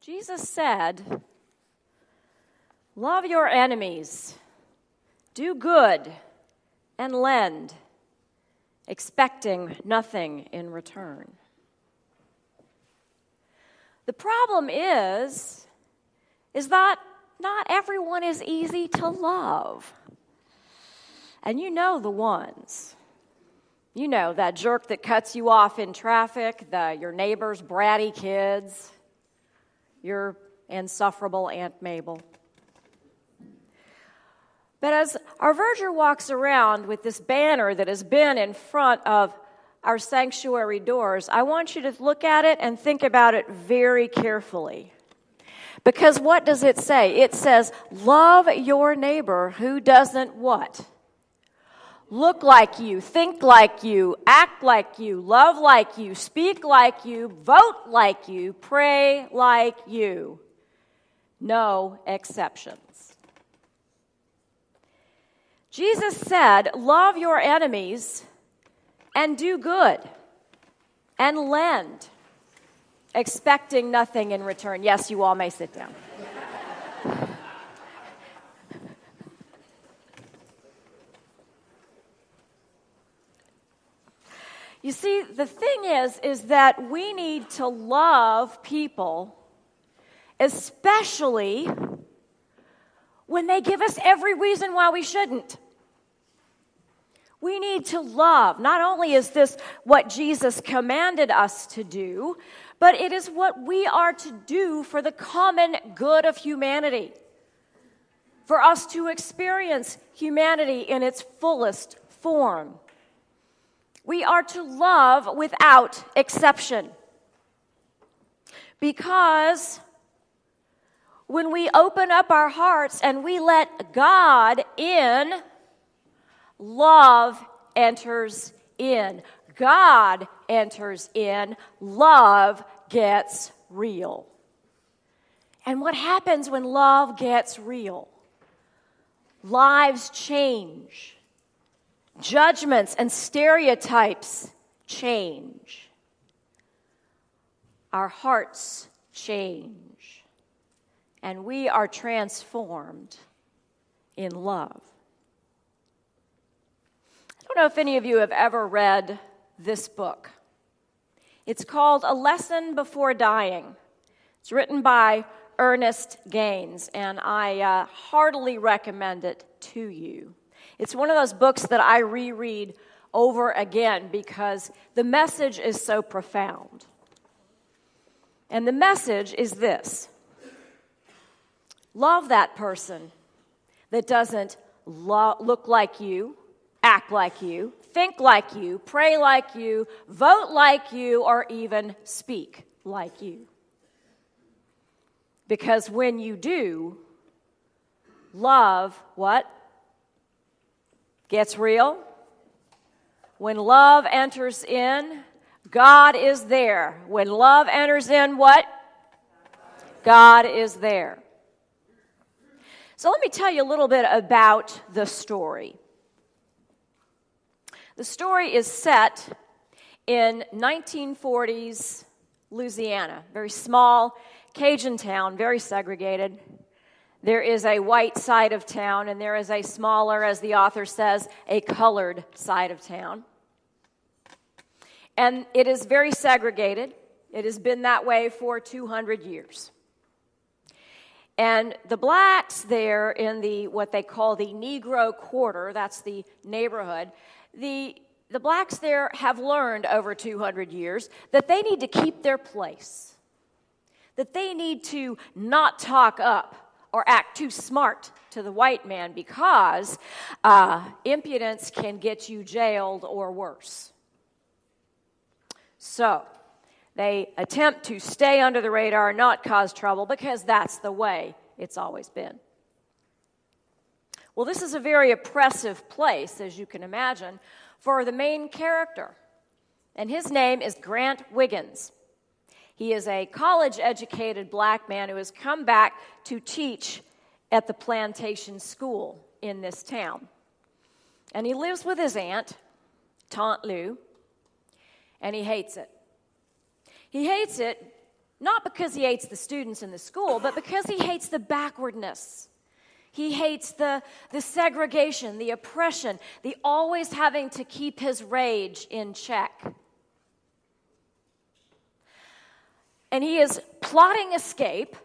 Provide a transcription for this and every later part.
Jesus said, love your enemies, do good, and lend, expecting nothing in return. The problem is that not everyone is easy to love. And you know the ones. You know that jerk that cuts you off in traffic, your neighbor's bratty kids, your insufferable Aunt Mabel. But as our verger walks around with this banner that has been in front of our sanctuary doors, I want you to look at it and think about it very carefully. Because what does it say? It says, love your neighbor who doesn't what? Look like you, think like you, act like you, love like you, speak like you, vote like you, pray like you. No exceptions. Jesus said, love your enemies and do good and lend, expecting nothing in return. Yes, you all may sit down. You see, the thing is that we need to love people, especially when they give us every reason why we shouldn't. We need to love. Not only is this what Jesus commanded us to do, but it is what we are to do for the common good of humanity. For us to experience humanity in its fullest form. We are to love without exception. Because when we open up our hearts and we let God in, love enters in. God enters in. Love gets real. And what happens when love gets real? Lives change. Judgments and stereotypes change. Our hearts change. And we are transformed in love. I don't know if any of you have ever read this book. It's called A Lesson Before Dying. It's written by Ernest Gaines, and I heartily recommend it to you. It's one of those books that I reread over again because the message is so profound. And the message is this: love that person that doesn't look like you, act like you, think like you, pray like you, vote like you, or even speak like you. Because when you do, love, what? Gets real. When love enters in, God is there. When love enters in, what? God is there. So let me tell you a little bit about the story. The story is set in 1940s Louisiana, very small Cajun town, very segregated. There is a white side of town, and there is a smaller, as the author says, a colored side of town. And it is very segregated. It has been that way for 200 years. And the blacks there in what they call the Negro Quarter, that's the neighborhood, the blacks there have learned over 200 years that they need to keep their place, that they need to not talk up or act too smart to the white man because impudence can get you jailed or worse. So they attempt to stay under the radar, not cause trouble, because that's the way it's always been. Well, this is a very oppressive place, as you can imagine, for the main character. And his name is Grant Wiggins. He is a college-educated black man who has come back to teach at the plantation school in this town. And he lives with his aunt, Tante Lou, and he hates it. He hates it Not because he hates the students in the school, but because he hates the backwardness. He hates the segregation, the oppression, the always having to keep his rage in check. And he is plotting escape,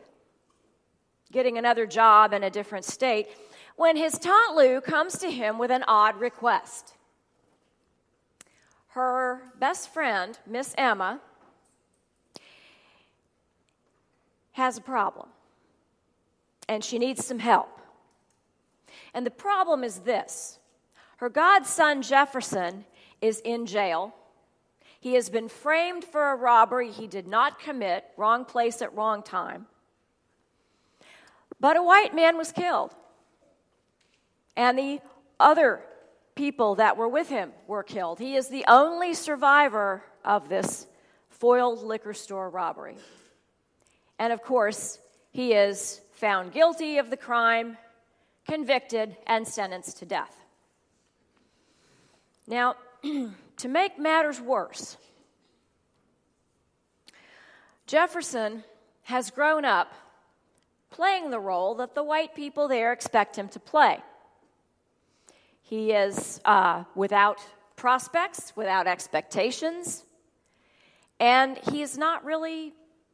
getting another job in a different state, when his Tante Lou comes to him with an odd request. Her best friend, Miss Emma, has a problem, and she needs some help. And the problem is this: her godson Jefferson is in jail. He has been framed for a robbery he did not commit, wrong place at wrong time. But a white man was killed, and the other people that were with him were killed. He is the only survivor of this foiled liquor store robbery. And of course, he is found guilty of the crime, convicted, and sentenced to death. Now, to make matters worse, Jefferson has grown up playing the role that the white people there expect him to play. He is without prospects, without expectations, and he is not really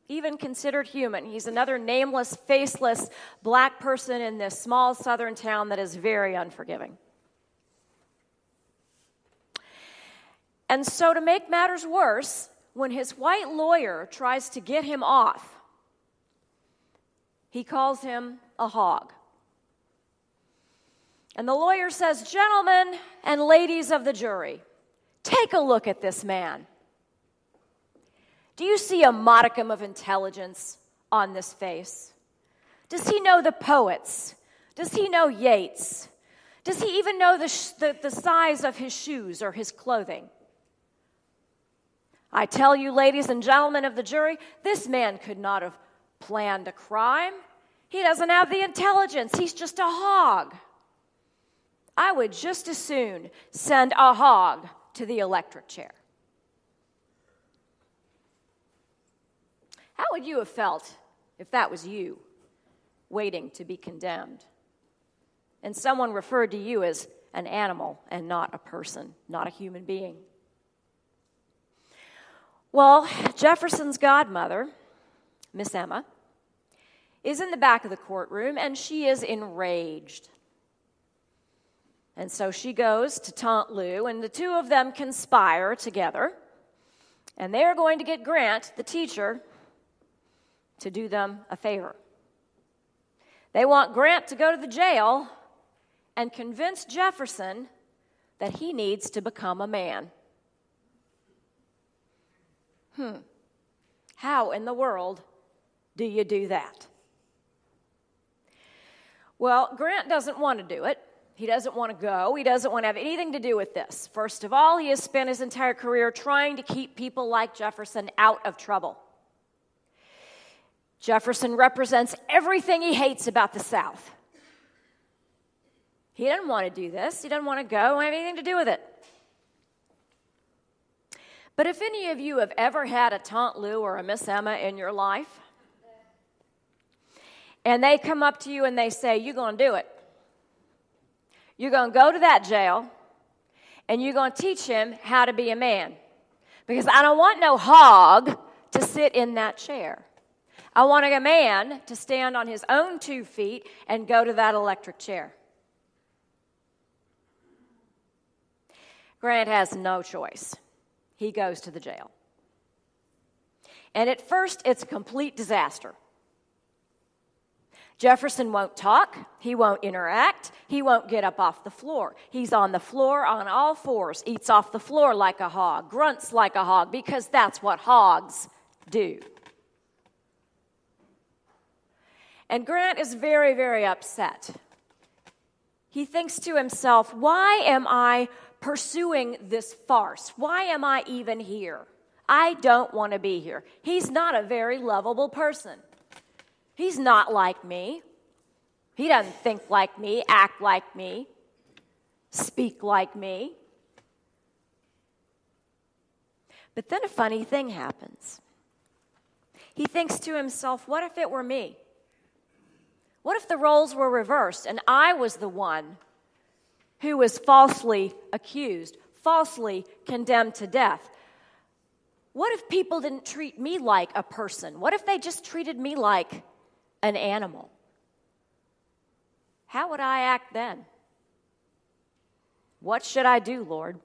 even considered human. He's another nameless, faceless black person in this small southern town that is very unforgiving. And so to make matters worse, when his white lawyer tries to get him off, he calls him a hog. And the lawyer says, "Gentlemen and ladies of the jury, take a look at this man. Do you see a modicum of intelligence on this face? Does he know the poets? Does he know Yeats? Does he even know the size of his shoes or his clothing? I tell you, ladies and gentlemen of the jury, this man could not have planned a crime. He doesn't have the intelligence. He's just a hog. I would just as soon send a hog to the electric chair." How would you have felt if that was you, waiting to be condemned, and someone referred to you as an animal and not a person, not a human being? Well, Jefferson's godmother, Miss Emma, is in the back of the courtroom, and she is enraged. And so she goes to Tante Lou, and the two of them conspire together, and they are going to get Grant, the teacher, to do them a favor. They want Grant to go to the jail and convince Jefferson that he needs to become a man. How in the world do you do that? Well, Grant doesn't want to do it. He doesn't want to go. He doesn't want to have anything to do with this. First of all, he has spent his entire career trying to keep people like Jefferson out of trouble. Jefferson represents everything he hates about the South. He doesn't want to do this. He doesn't want to go and have anything to do with it. But if any of you have ever had a Tante Lou or a Miss Emma in your life, and they come up to you and they say, "You're going to do it. You're going to go to that jail, and you're going to teach him how to be a man. Because I don't want no hog to sit in that chair. I want a man to stand on his own 2 feet and go to that electric chair." Grant has no choice. He goes to the jail. And at first, it's a complete disaster. Jefferson won't talk. He won't interact. He won't get up off the floor. He's on the floor on all fours, eats off the floor like a hog, grunts like a hog, because that's what hogs do. And Grant is very, very upset. He thinks to himself, why am I pursuing this farce? Why am I even here? I don't want to be here. He's not a very lovable person. He's not like me. He doesn't think like me, act like me, speak like me. But then a funny thing happens. He thinks to himself, what if it were me? What if the roles were reversed and I was the one who was falsely accused, falsely condemned to death? What if people didn't treat me like a person? What if they just treated me like an animal? How would I act then? What should I do, Lord?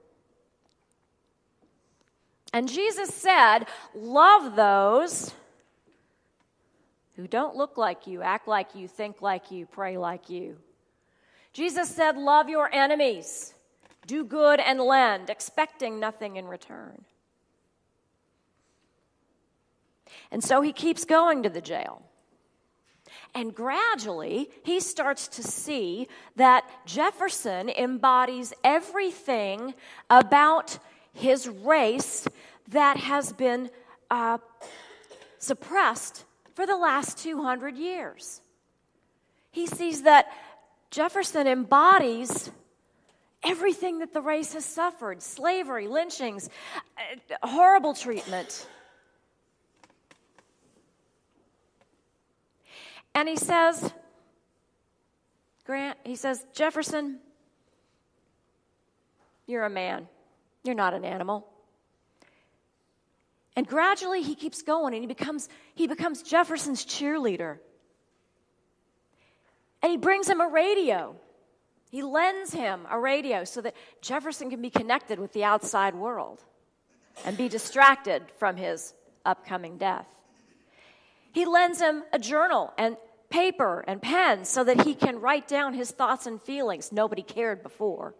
And Jesus said, love those who don't look like you, act like you, think like you, pray like you. Jesus said, love your enemies, do good and lend, expecting nothing in return. And so he keeps going to the jail. And gradually, he starts to see that Jefferson embodies everything about his race that has been suppressed for the last 200 years. He sees that Jefferson embodies everything that the race has suffered: slavery, lynchings, horrible treatment. And he says, Jefferson, you're a man. You're not an animal. And gradually he keeps going, and he becomes Jefferson's cheerleader. And he brings him a radio. He lends him a radio so that Jefferson can be connected with the outside world and be distracted from his upcoming death. He lends him a journal and paper and pen so that he can write down his thoughts and feelings. Nobody cared before.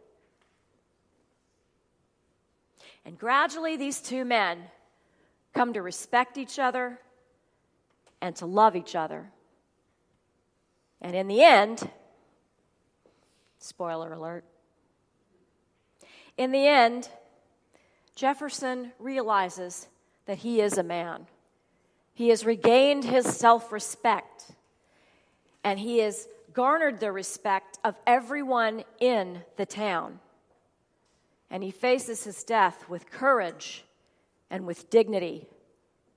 And gradually these two men come to respect each other and to love each other. And in the end, spoiler alert, in the end, Jefferson realizes that he is a man. He has regained his self-respect, and he has garnered the respect of everyone in the town. And he faces his death with courage and with dignity.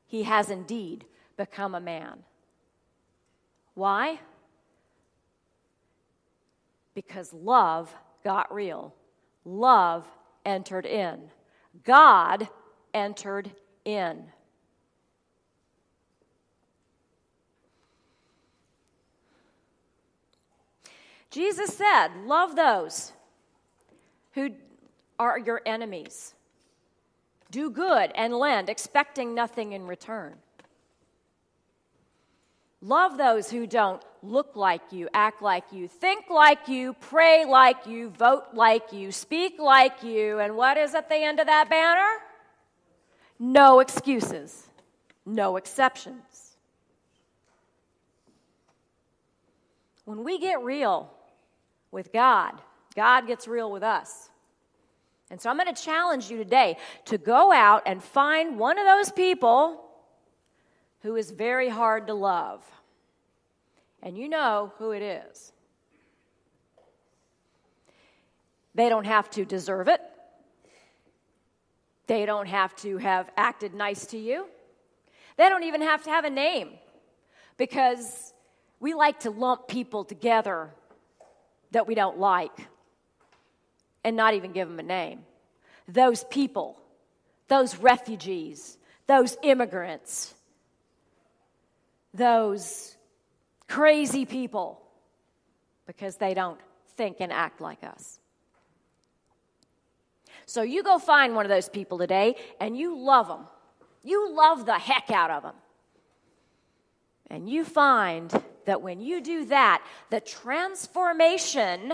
He has indeed become a man. Why? Because love got real. Love entered in. God entered in. Jesus said, love those who are your enemies. Do good and lend, expecting nothing in return. Love those who don't look like you, act like you, think like you, pray like you, vote like you, speak like you. And what is at the end of that banner? No excuses, no exceptions. When we get real with God, God gets real with us. And so I'm going to challenge you today to go out and find one of those people who is very hard to love. And you know who it is. They don't have to deserve it. They don't have to have acted nice to you. They don't even have to have a name, because we like to lump people together that we don't like and not even give them a name. Those people, those refugees, those immigrants, those crazy people, because they don't think and act like us. So you go find one of those people today and you love them. You love the heck out of them. And you find that when you do that, the transformation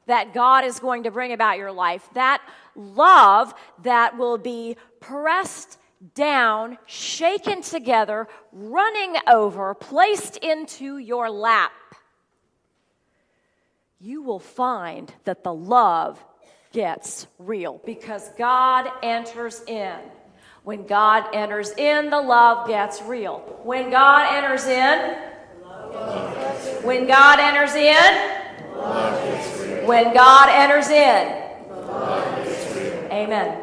that God is going to bring about your life, that love that will be pressed down, shaken together, running over, placed into your lap, you will find that the love gets real, because God enters in. When God enters in, the love gets real. When God enters in, when God enters in, when God enters in, amen.